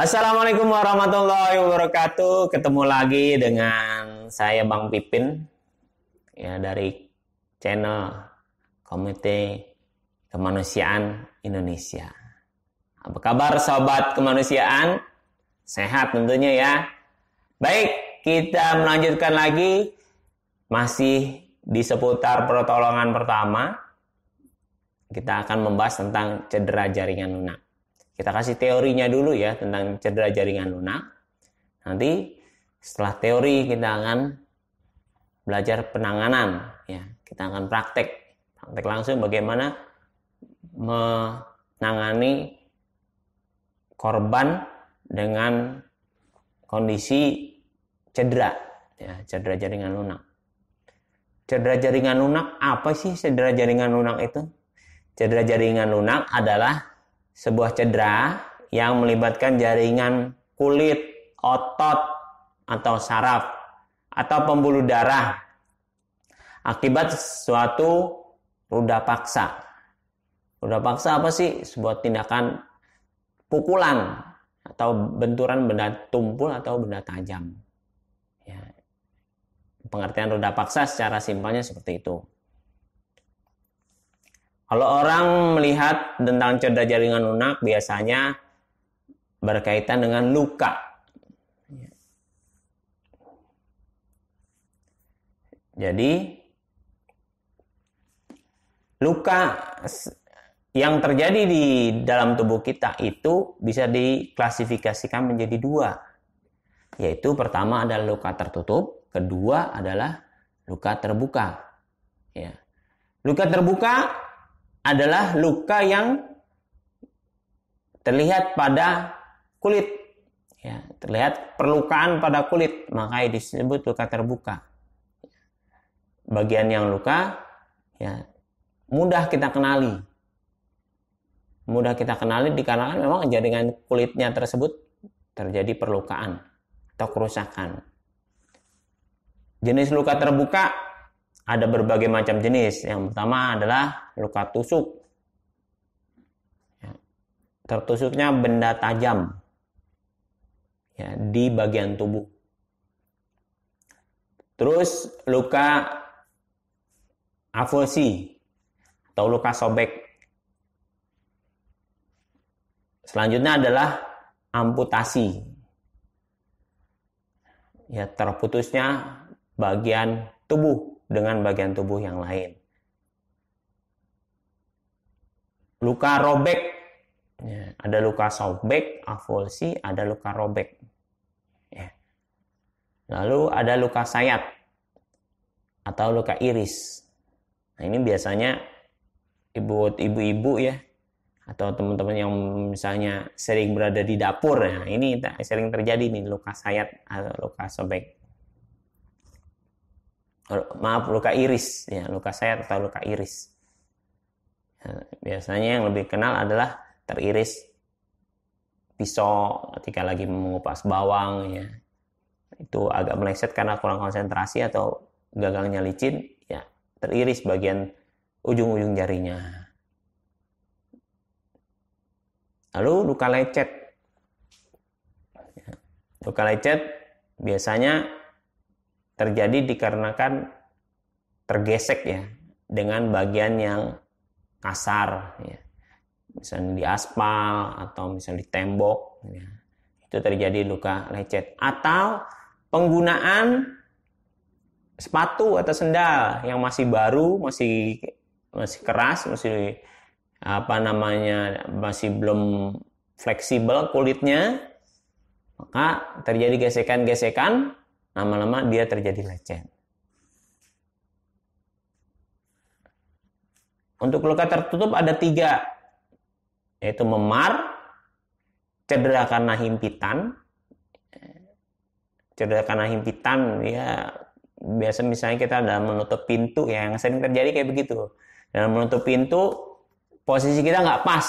Assalamualaikum warahmatullahi wabarakatuh. Ketemu lagi dengan saya Bang Pipin ya dari channel Komite Kemanusiaan Indonesia. Apa kabar sobat kemanusiaan? Sehat tentunya ya. Baik, kita melanjutkan lagi masih di seputar pertolongan pertama. Kita akan membahas tentang cedera jaringan lunak. Kita kasih teorinya dulu ya tentang cedera jaringan lunak. Nanti setelah teori kita akan belajar penanganan ya. Kita akan praktek langsung bagaimana menangani korban dengan kondisi cedera ya, cedera jaringan lunak. Cedera jaringan lunak apa sih cedera jaringan lunak itu? Cedera jaringan lunak adalah sebuah cedera yang melibatkan jaringan kulit, otot, atau saraf, atau pembuluh darah akibat suatu ruda paksa. Ruda paksa apa sih? Sebuah tindakan pukulan atau benturan benda tumpul atau benda tajam. Ya. Pengertian ruda paksa secara simpelnya seperti itu. Kalau orang melihat tentang cedera jaringan lunak biasanya berkaitan dengan luka. Jadi luka yang terjadi di dalam tubuh kita itu bisa diklasifikasikan menjadi dua. Yaitu pertama adalah luka tertutup, kedua adalah luka terbuka. Ya. Luka terbuka adalah luka yang terlihat pada kulit. Ya, terlihat perlukaan pada kulit, makanya disebut luka terbuka. Bagian yang luka ya mudah kita kenali. Mudah kita kenali dikarenakan memang jaringan kulitnya tersebut terjadi perlukaan atau kerusakan. Jenis luka terbuka ada berbagai macam jenis. Yang pertama adalah luka tusuk. Tertusuknya benda tajam ya, di bagian tubuh. Terus luka avulsi atau luka sobek. Selanjutnya adalah amputasi. Ya, terputusnya bagian tubuh dengan bagian tubuh yang lain. Luka robek. Ya, ada luka sobek, avulsi, ada luka robek. Ya. Lalu ada luka sayat atau luka iris. Nah, ini biasanya ibu-ibu ya atau teman-teman yang misalnya sering berada di dapur ya, ini sering terjadi nih luka sayat atau luka sobek. Luka iris ya, luka sayat atau luka iris. Ya, biasanya yang lebih kenal adalah teriris pisau ketika lagi mengupas bawang ya. Itu agak meleset karena kurang konsentrasi atau gagangnya licin ya, teriris bagian ujung-ujung jarinya. Lalu luka lecet. Ya, luka lecet biasanya terjadi dikarenakan tergesek ya dengan bagian yang kasar ya. Misalnya di aspal atau misalnya di tembok ya. Itu terjadi luka lecet atau penggunaan sepatu atau sendal yang masih baru, masih keras, masih masih belum fleksibel kulitnya, maka terjadi gesekan-gesekan. Lama-lama dia terjadi lecet. Untuk luka tertutup ada 3, yaitu memar, cedera karena himpitan. Cedera karena himpitan ya biasa misalnya kita dalam menutup pintu ya, yang sering terjadi kayak begitu. Dalam menutup pintu posisi kita nggak pas.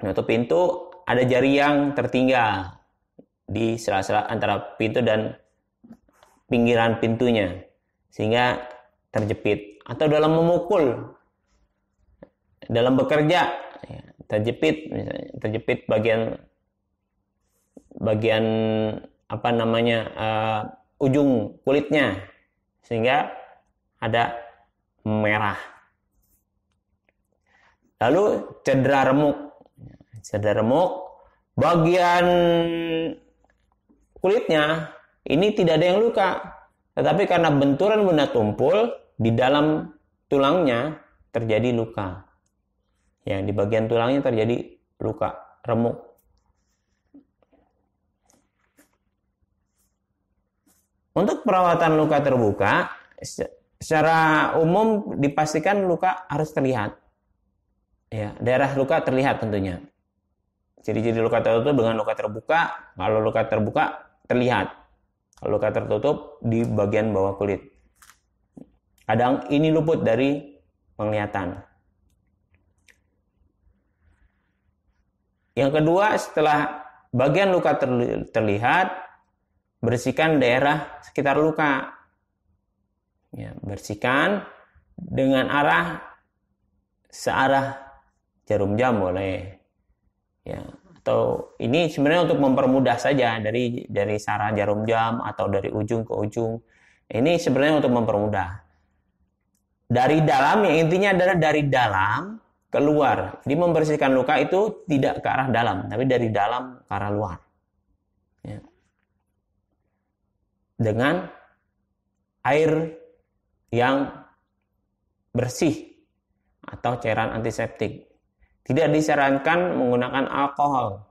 Menutup pintu ada jari yang tertinggal di sela-sela antara pintu dan pinggiran pintunya sehingga terjepit, atau dalam memukul, dalam bekerja terjepit, misalnya terjepit bagian bagian ujung kulitnya sehingga ada merah. Lalu cedera remuk. Cedera remuk, bagian kulitnya ini tidak ada yang luka, tetapi karena benturan benda tumpul di dalam tulangnya terjadi luka. Ya, di bagian tulangnya terjadi luka, remuk. Untuk perawatan luka terbuka, secara umum dipastikan luka harus terlihat. Ya, daerah luka terlihat tentunya. Ciri-ciri luka tertutup dengan luka terbuka. Kalau luka terbuka terlihat. Kalau luka tertutup di bagian bawah kulit. Kadang ini luput dari penglihatan. Yang kedua, setelah bagian luka terlihat, bersihkan daerah sekitar luka. Ya, bersihkan dengan searah jarum jam boleh. Ya, atau ini sebenarnya untuk mempermudah saja dari searah jarum jam atau dari ujung ke ujung. Ini sebenarnya untuk mempermudah. Dari dalam, yang intinya adalah dari dalam keluar. Jadi membersihkan luka itu tidak ke arah dalam, tapi dari dalam ke arah luar. Ya. Dengan air yang bersih atau cairan antiseptik. Tidak disarankan menggunakan alkohol,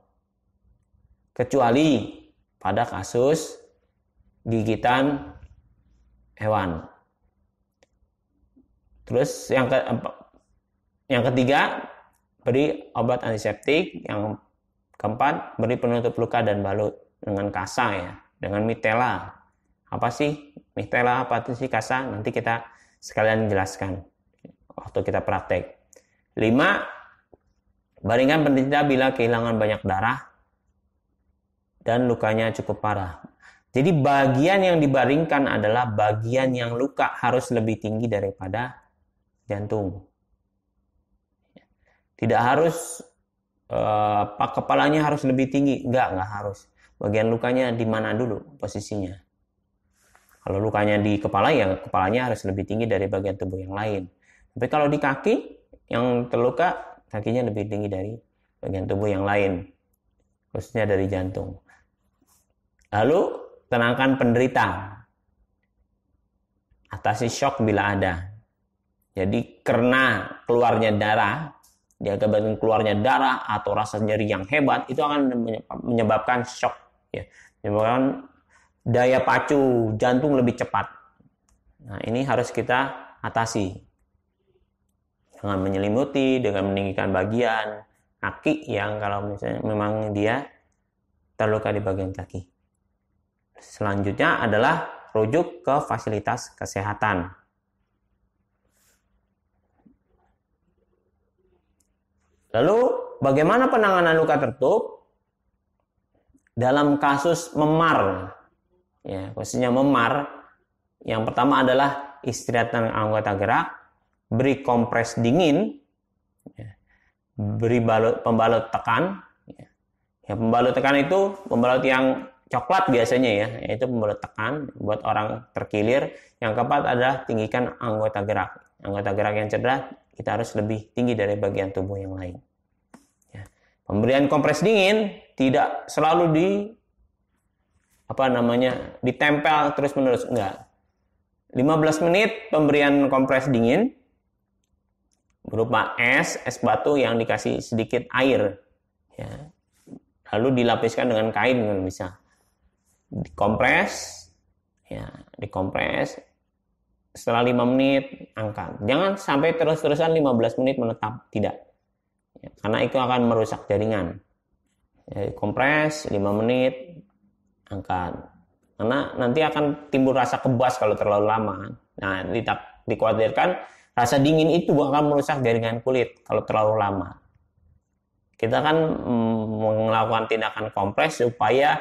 kecuali pada kasus gigitan hewan. Terus yang ketiga, beri obat antiseptik. Yang keempat, beri penutup luka dan balut dengan kasa ya, dengan mitela. Apa sih mitela, apa sih kasa? Nanti kita sekalian jelaskan waktu kita praktek. 5. Baringkan penderita bila kehilangan banyak darah dan lukanya cukup parah. Jadi bagian yang dibaringkan adalah bagian yang luka harus lebih tinggi daripada jantung. Tidak harus kepalanya harus lebih tinggi. Enggak harus. Bagian lukanya di mana dulu posisinya. Kalau lukanya di kepala, ya kepalanya harus lebih tinggi dari bagian tubuh yang lain. Tapi kalau di kaki yang terluka, kakinya lebih tinggi dari bagian tubuh yang lain, khususnya dari jantung. Lalu tenangkan penderita, atasi shock bila ada. Jadi karena keluarnya darah, diakibatkan keluarnya darah atau rasa nyeri yang hebat, itu akan menyebabkan shock, ya, menyebabkan daya pacu jantung lebih cepat. Nah, ini harus kita atasi dengan menyelimuti, dengan meninggikan bagian kaki yang kalau misalnya memang dia terluka di bagian kaki. Selanjutnya adalah rujuk ke fasilitas kesehatan. Lalu bagaimana penanganan luka tertutup dalam kasus memar? Ya, khususnya memar. Yang pertama adalah istirahatkan anggota gerak, beri kompres dingin, ya, beri pembalut tekan. Ya, pembalut tekan itu pembalut yang coklat biasanya ya, yaitu pembalut tekan buat orang terkilir. Yang keempat adalah tinggikan anggota gerak. Anggota gerak yang cedera kita harus lebih tinggi dari bagian tubuh yang lain. Ya. Pemberian kompres dingin tidak selalu ditempel terus-menerus, enggak. 15 menit pemberian kompres dingin berupa es batu yang dikasih sedikit air, ya. Lalu dilapiskan dengan kain kalau bisa. Dikompres, ya, dikompres. Setelah 5 menit angkat. Jangan sampai terus-terusan 15 menit menetap, tidak. Ya, karena itu akan merusak jaringan. Ya, kompres 5 menit angkat. Karena nanti akan timbul rasa kebas kalau terlalu lama. Nah, dikhawatirkan rasa dingin itu akan merusak jaringan kulit kalau terlalu lama. Kita kan melakukan tindakan kompres supaya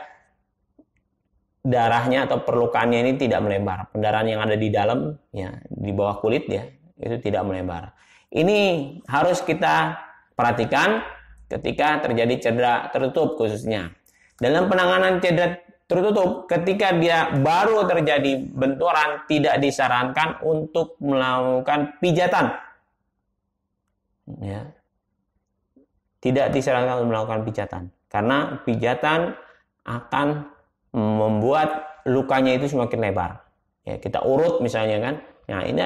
darahnya atau perlukaannya ini tidak melebar. Pendarahan yang ada di dalam, ya, di bawah kulit ya, itu tidak melebar. Ini harus kita perhatikan ketika terjadi cedera tertutup khususnya. Dalam penanganan cedera tertutup, ketika dia baru terjadi benturan, tidak disarankan untuk melakukan pijatan. Ya. Tidak disarankan untuk melakukan pijatan. Karena pijatan akan membuat lukanya itu semakin lebar. Ya, kita urut misalnya kan. Nah, ini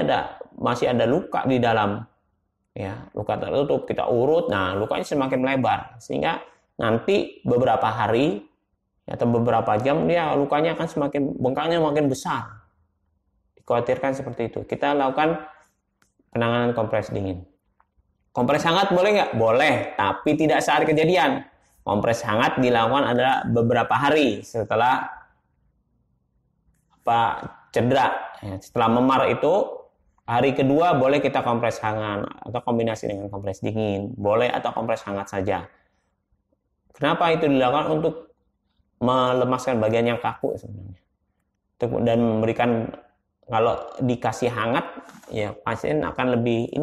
masih ada luka di dalam. Ya, luka tertutup, kita urut. Nah, lukanya semakin lebar. Sehingga nanti beberapa hari atau beberapa jam dia lukanya akan semakin bengkaknya makin besar. Dikhawatirkan seperti itu. Kita lakukan penanganan kompres dingin. Kompres hangat boleh nggak? Boleh, tapi tidak saat kejadian. Kompres hangat dilakukan adalah beberapa hari setelah cedera. Setelah memar itu, hari kedua boleh kita kompres hangat atau kombinasi dengan kompres dingin. Boleh atau kompres hangat saja. Kenapa itu dilakukan? Untuk melemaskan bagian yang kaku sebenarnya. Dan memberikan, kalau dikasih hangat, ya pasien akan lebih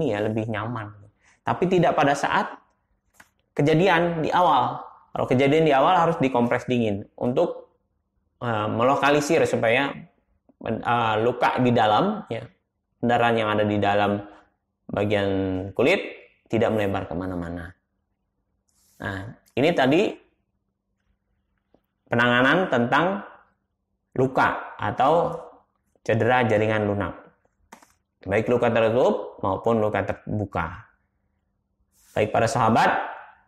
nyaman. Tapi tidak pada saat kejadian di awal. Kalau kejadian di awal harus dikompres dingin untuk melokalisir supaya luka di dalam, ya, pendarahan yang ada di dalam bagian kulit tidak melebar kemana-mana. Nah, ini tadi penanganan tentang luka atau cedera jaringan lunak, baik luka tertutup maupun luka terbuka. Baik para sahabat,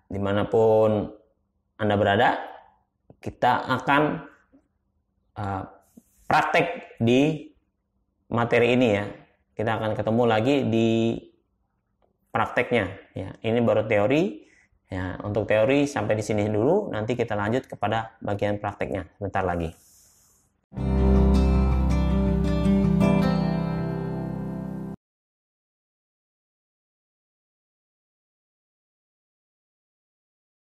dimanapun Anda berada, kita akan praktek di materi ini ya. Kita akan ketemu lagi di prakteknya. Ya, ini baru teori. Ya, untuk teori sampai di sini dulu. Nanti kita lanjut kepada bagian prakteknya sebentar lagi.